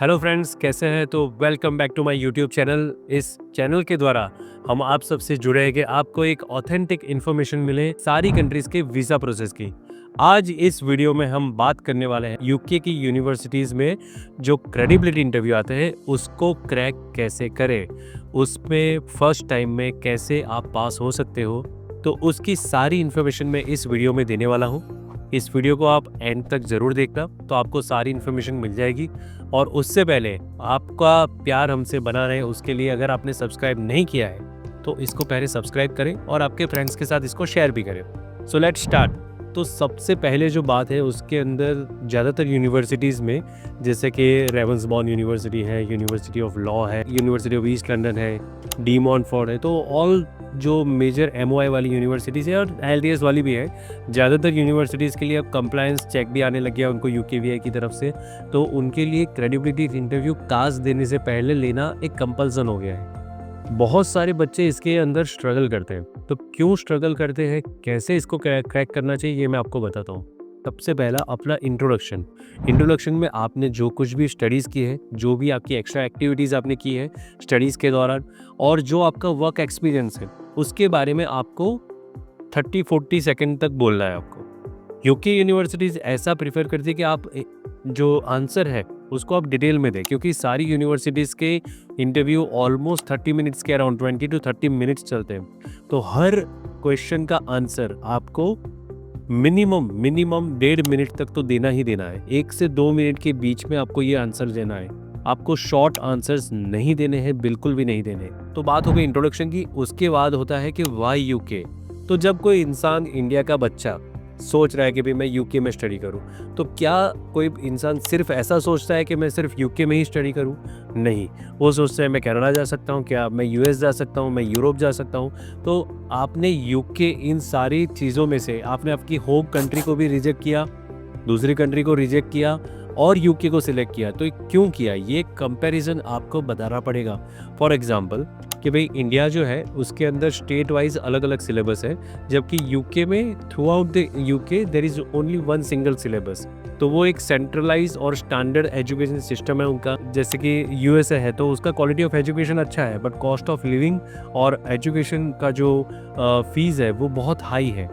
Hello friends, कैसे हैं? तो welcome back to my YouTube channel. इस चैनल के द्वारा हम आप सबसे जुड़े हैं कि आपको एक ऑथेंटिक इन्फॉर्मेशन मिले सारी कंट्रीज़ के वीज़ा प्रोसेस की। आज इस वीडियो में हम बात करने वाले हैं यूके की यूनिवर्सिटीज़ में जो क्रेडिबिलिटी इंटरव्यू आते हैं उसको क्रैक कैसे करें, उसमें फर्स्ट टाइम में कैसे आप पास हो सकते हो। तो उसकी सारी इन्फॉर्मेशन मैं इस वीडियो में देने वाला हूँ। इस वीडियो को आप एंड तक ज़रूर देखना, तो आपको सारी इन्फॉर्मेशन मिल जाएगी। और उससे पहले आपका प्यार हमसे बना रहे उसके लिए अगर आपने सब्सक्राइब नहीं किया है तो इसको पहले सब्सक्राइब करें और आपके फ्रेंड्स के साथ इसको शेयर भी करें। So let's start. तो सबसे पहले जो बात है उसके अंदर ज़्यादातर यूनिवर्सिटीज़ में जैसे कि रेवंसबॉर्न यूनिवर्सिटी है, यूनिवर्सिटी ऑफ लॉ है, यूनिवर्सिटी ऑफ ईस्ट लंदन है, डी मॉन्टफोर्ट है, तो ऑल जो मेजर एमओआई वाली यूनिवर्सिटीज़ है और एलडीएस वाली भी है। ज़्यादातर यूनिवर्सिटीज़ के लिए अब कंप्लायंस चेक भी आने लग गया उनको यूकेवीआई की तरफ से, तो उनके लिए क्रेडिबिलिटी इंटरव्यू कास्ट देने से पहले लेना एक कंपल्सन हो गया है। बहुत सारे बच्चे इसके अंदर स्ट्रगल करते हैं। तो क्यों स्ट्रगल करते हैं, कैसे इसको क्रैक करना चाहिए, ये मैं आपको बताता हूँ। सबसे पहला अपना इंट्रोडक्शन में आपने जो कुछ भी स्टडीज़ की है, जो भी आपकी एक्स्ट्रा एक्टिविटीज़ आपने की है स्टडीज़ के दौरान, और जो आपका वर्क एक्सपीरियंस है उसके बारे में आपको 30-40 सेकंड तक बोलना है आपको। यूके यूनिवर्सिटीज़ ऐसा प्रेफर करती है कि आप जो आंसर है उसको आप डिटेल में दें, क्योंकि सारी यूनिवर्सिटीज़ के इंटरव्यू ऑलमोस्ट 30 मिनट्स के अराउंड 20 to 30 मिनट्स चलते हैं। तो हर क्वेश्चन का आंसर आपको मिनिमम 1.5 मिनट तक तो देना ही देना है। 1 से 2 मिनट के बीच में आपको ये आंसर देना है। आपको शॉर्ट आंसर्स नहीं देने हैं, बिल्कुल भी नहीं देने। तो बात हो गई इंट्रोडक्शन की। उसके बाद होता है कि वाई यूके। तो जब कोई इंसान, इंडिया का बच्चा सोच रहा है कि भाई मैं यूके में स्टडी करूं, तो क्या कोई इंसान सिर्फ ऐसा सोचता है कि मैं सिर्फ यूके में ही स्टडी करूं? नहीं, वो सोचता है मैं कनाडा जा सकता हूं, क्या मैं यूएस जा सकता हूं, मैं यूरोप जा सकता हूं। तो आपने यूके, इन सारी चीज़ों में से आपने आपकी होम कंट्री को भी रिजेक्ट किया, दूसरी कंट्री को रिजेक्ट किया और यूके को सिलेक्ट किया। तो क्यों किया, ये कंपैरिजन आपको बताना पड़ेगा। फॉर एग्जांपल कि भाई इंडिया जो है उसके अंदर स्टेट वाइज अलग अलग सिलेबस है, जबकि यूके में throughout the UK there is only one single syllabus. तो वो एक सेंट्रलाइज और स्टैंडर्ड एजुकेशन सिस्टम है उनका। जैसे कि यूएसए है तो उसका क्वालिटी ऑफ एजुकेशन अच्छा है, बट कॉस्ट ऑफ लिविंग और एजुकेशन का जो फीस है वो बहुत हाई है।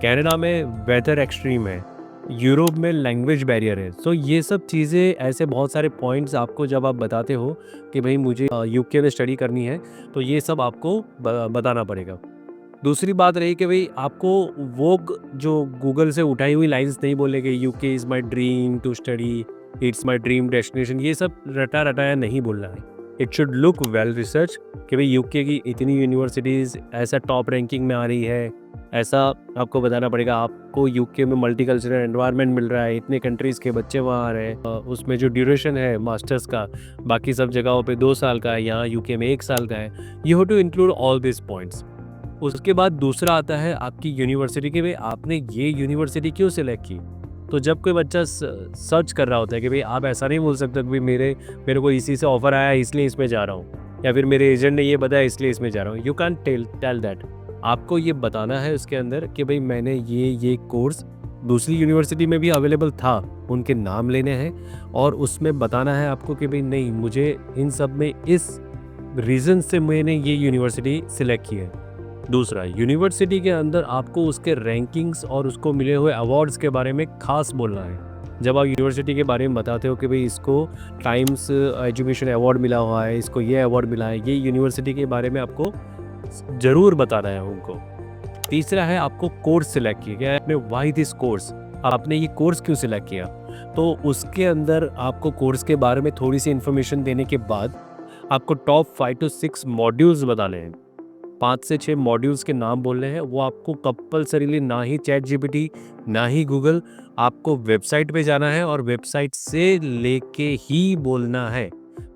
कनाडा में वेदर एक्सट्रीम है, यूरोप में लैंग्वेज बैरियर है। सो ये सब चीज़ें, ऐसे बहुत सारे पॉइंट्स आपको जब आप बताते हो कि भाई मुझे यूके में स्टडी करनी है, तो ये सब आपको बताना पड़ेगा। दूसरी बात रही कि भाई आपको वो जो गूगल से उठाई हुई लाइंस नहीं बोलेंगे, UK is my dream to study, it's my dream destination, ये सब रटा रटाया नहीं बोलना है। It should look well research कि भाई यूके की इतनी यूनिवर्सिटीज़ ऐसा टॉप रैंकिंग में आ रही है, ऐसा आपको बताना पड़ेगा। आपको यूके में मल्टीकल्चरल एनवायरनमेंट मिल रहा है, इतने कंट्रीज़ के बच्चे वहाँ आ रहे हैं, उसमें जो ड्यूरेशन है मास्टर्स का बाकी सब जगहों पे 2 साल का है, यहाँ यूके में 1 साल का है। You have to include all this points. उसके बाद दूसरा आता है आपकी यूनिवर्सिटी के, भाई आपने ये यूनिवर्सिटी क्यों सिलेक्ट की। तो जब कोई बच्चा सर्च कर रहा होता है कि भाई आप ऐसा नहीं बोल सकते कि भाई मेरे को इसी से ऑफर आया इसलिए इसमें जा रहा हूँ, या फिर मेरे एजेंट ने ये बताया इसलिए इसमें जा रहा हूँ। You can tell that. आपको ये बताना है उसके अंदर कि भाई मैंने ये कोर्स दूसरी यूनिवर्सिटी में भी अवेलेबल था, उनके नाम लेने हैं और उसमें बताना है आपको कि भाई नहीं, मुझे इन सब में इस रीज़न से मैंने ये यूनिवर्सिटी सिलेक्ट की है। दूसरा, यूनिवर्सिटी के अंदर आपको उसके रैंकिंग्स और उसको मिले हुए अवार्ड्स के बारे में खास बोलना है। जब आप यूनिवर्सिटी के बारे में बताते हो कि भाई इसको टाइम्स एजुकेशन अवार्ड मिला हुआ है, इसको ये अवार्ड मिला है, ये यूनिवर्सिटी के बारे में आपको ज़रूर बताना है उनको। तीसरा है आपको कोर्स सिलेक्ट किया गया है, आपने व्हाई दिस कोर्स, आपने ये कोर्स क्यों सिलेक्ट किया। तो उसके अंदर आपको कोर्स के बारे में थोड़ी सी इन्फॉर्मेशन देने के बाद आपको टॉप 5 to 6 मॉड्यूल्स बताने हैं। 5 से 6 मॉड्यूल्स के नाम बोलने हैं। वो आपको कंपल्सरीली, ना ही चैट जीपीटी ना ही गूगल, आपको वेबसाइट पे जाना है और वेबसाइट से लेके ही बोलना है।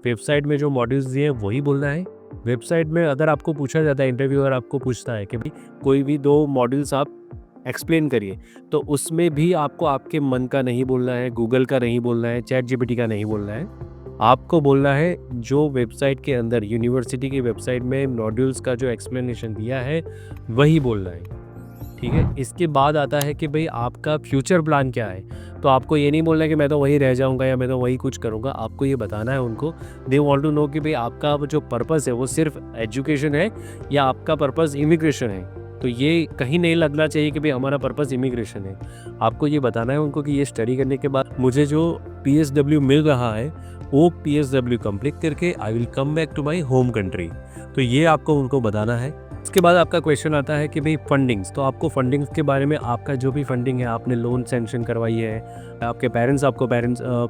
वेबसाइट में जो मॉड्यूल्स दिए हैं वही बोलना है। वेबसाइट में अगर आपको पूछा जाता है, इंटरव्यूअर आपको पूछता है कि भाई कोई भी 2 मॉड्यूल्स आप एक्सप्लेन करिए, तो उसमें भी आपको आपके मन का नहीं बोलना है, गूगल का नहीं बोलना है, चैट जीपीटी का नहीं बोलना है। आपको बोलना है जो वेबसाइट के अंदर, यूनिवर्सिटी की वेबसाइट में मॉड्यूल्स का जो एक्सप्लेनेशन दिया है वही बोलना है। ठीक है। इसके बाद आता है कि भाई आपका फ्यूचर प्लान क्या है। तो आपको ये नहीं बोलना है कि मैं तो वहीं रह जाऊँगा या मैं तो वही कुछ करूँगा, आपको ये बताना है उनको। दे वांट टू नो कि भाई आपका जो पर्पस है वो सिर्फ एजुकेशन है या आपका पर्पस इमिग्रेशन है। तो ये कहीं नहीं लगना चाहिए कि भाई हमारा पर्पस इमिग्रेशन है। आपको ये बताना है उनको कि ये स्टडी करने के बाद मुझे जो पीएसडब्ल्यू मिल रहा है वो पीएसडब्ल्यू कंप्लीट करके I will come back to my home country. तो ये आपको उनको बताना है। उसके बाद आपका क्वेश्चन आता है कि भाई फंडिंग्स, तो आपको फंडिंग्स के बारे में, आपका जो भी फंडिंग है, आपने लोन सैंक्शन करवाई है, आपके पेरेंट्स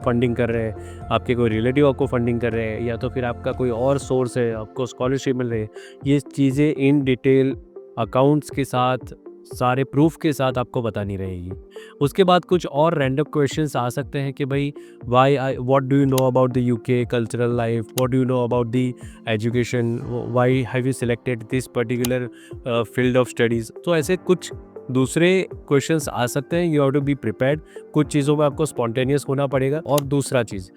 फंडिंग कर रहे हैं, आपके कोई रिलेटिव आपको फंडिंग कर रहे हैं, या तो फिर आपका कोई और सोर्स है, आपको स्कॉलरशिप मिल रही है, ये चीज़ें इन डिटेल अकाउंट्स के साथ, सारे प्रूफ के साथ आपको बतानी रहेगी। उसके बाद कुछ और रैंडम क्वेश्चंस आ सकते हैं कि भाई what do you know about the UK cultural life, what do you know about the education, why have you selected this particular field of studies. तो ऐसे कुछ दूसरे क्वेश्चंस आ सकते हैं। You have to be prepared. कुछ चीज़ों में आपको स्पॉन्टेनियस होना पड़ेगा। और दूसरा चीज़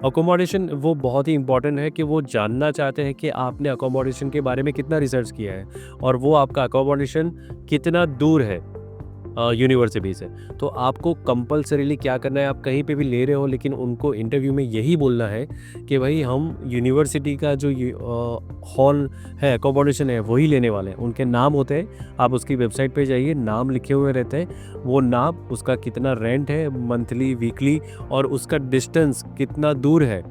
अकोमोडेशन वो बहुत ही इंपॉर्टेंट है कि वो जानना चाहते हैं कि आपने अकोमोडेशन के बारे में कितना रिसर्च किया है और वो आपका अकोमोडेशन कितना दूर है यूनिवर्सिटी से। तो आपको कंपलसरीली क्या करना है, आप कहीं पे भी ले रहे हो लेकिन उनको इंटरव्यू में यही बोलना है कि भाई हम यूनिवर्सिटी का जो हॉल है, अकोमोडेशन है, वही लेने वाले हैं। उनके नाम होते हैं, आप उसकी वेबसाइट पे जाइए, नाम लिखे हुए रहते हैं। वो नाम, उसका कितना रेंट है मंथली, वीकली, और उसका डिस्टेंस कितना दूर है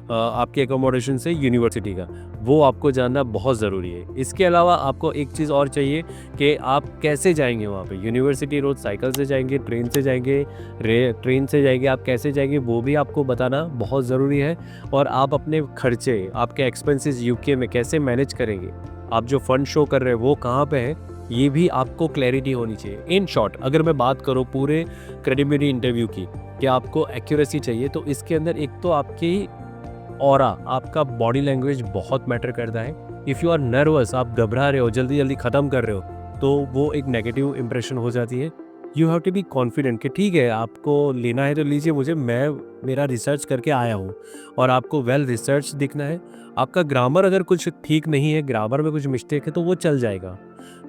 आपके अकोमोडेशन से यूनिवर्सिटी का, वो आपको जानना बहुत ज़रूरी है। इसके अलावा आपको एक चीज़ और चाहिए कि आप कैसे जाएंगे वहाँ पे। यूनिवर्सिटी रोड साइकिल से जाएंगे, ट्रेन से जाएंगे, ट्रेन से जाएंगे, आप कैसे जाएंगे वो भी आपको बताना बहुत ज़रूरी है। और आप अपने खर्चे, आपके एक्सपेंसेस यूके में कैसे मैनेज करेंगे, आप जो फंड शो कर रहे हैं वो कहाँ पे है, ये भी आपको क्लैरिटी होनी चाहिए। इन शॉर्ट अगर मैं बात करूँ पूरे क्रेडिबिलिटी इंटरव्यू की कि आपको एक्यूरेसी चाहिए, तो इसके अंदर एक तो आपकी ऑरा, आपका बॉडी लैंग्वेज बहुत मैटर करता है। इफ़ यू आर नर्वस, आप घबरा रहे हो, जल्दी जल्दी ख़त्म कर रहे हो, तो वो एक नेगेटिव इंप्रेशन हो जाती है। You have to be confident कि ठीक है, आपको लेना है तो लीजिए मुझे, मैं मेरा रिसर्च करके आया हूँ। और आपको वेल रिसर्च दिखना है। आपका ग्रामर अगर कुछ ठीक नहीं है, ग्रामर में कुछ मिस्टेक है, तो वो चल जाएगा,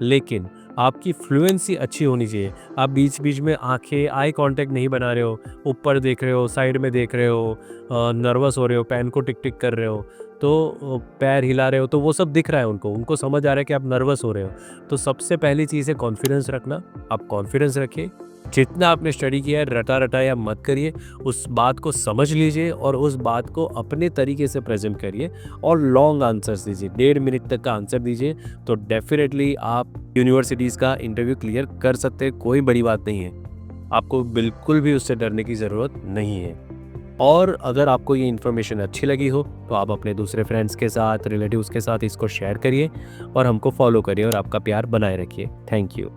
लेकिन आपकी फ्लुएंसी अच्छी होनी चाहिए। आप बीच बीच में आंखें, आई कांटेक्ट नहीं बना रहे हो, ऊपर देख रहे हो, साइड में देख रहे हो, नर्वस हो रहे हो, पेन को टिक टिक कर रहे हो, तो पैर हिला रहे हो, तो वो सब दिख रहा है उनको समझ आ रहा है कि आप नर्वस हो रहे हो। तो सबसे पहली चीज़ है कॉन्फिडेंस रखना। आप कॉन्फिडेंस रखिए। जितना आपने स्टडी किया है रटा रटाया मत करिए, उस बात को समझ लीजिए और उस बात को अपने तरीके से प्रेजेंट करिए और लॉन्ग आंसर्स दीजिए, 1.5 मिनट तक का आंसर दीजिए। तो डेफिनेटली आप यूनिवर्सिटीज़ का इंटरव्यू क्लियर कर सकते हैं, कोई बड़ी बात नहीं है। आपको बिल्कुल भी उससे डरने की ज़रूरत नहीं है। और अगर आपको ये इन्फॉर्मेशन अच्छी लगी हो तो आप अपने दूसरे फ्रेंड्स के साथ, रिलेटिव्स के साथ इसको शेयर करिए और हमको फॉलो करिए और आपका प्यार बनाए रखिए। Thank you.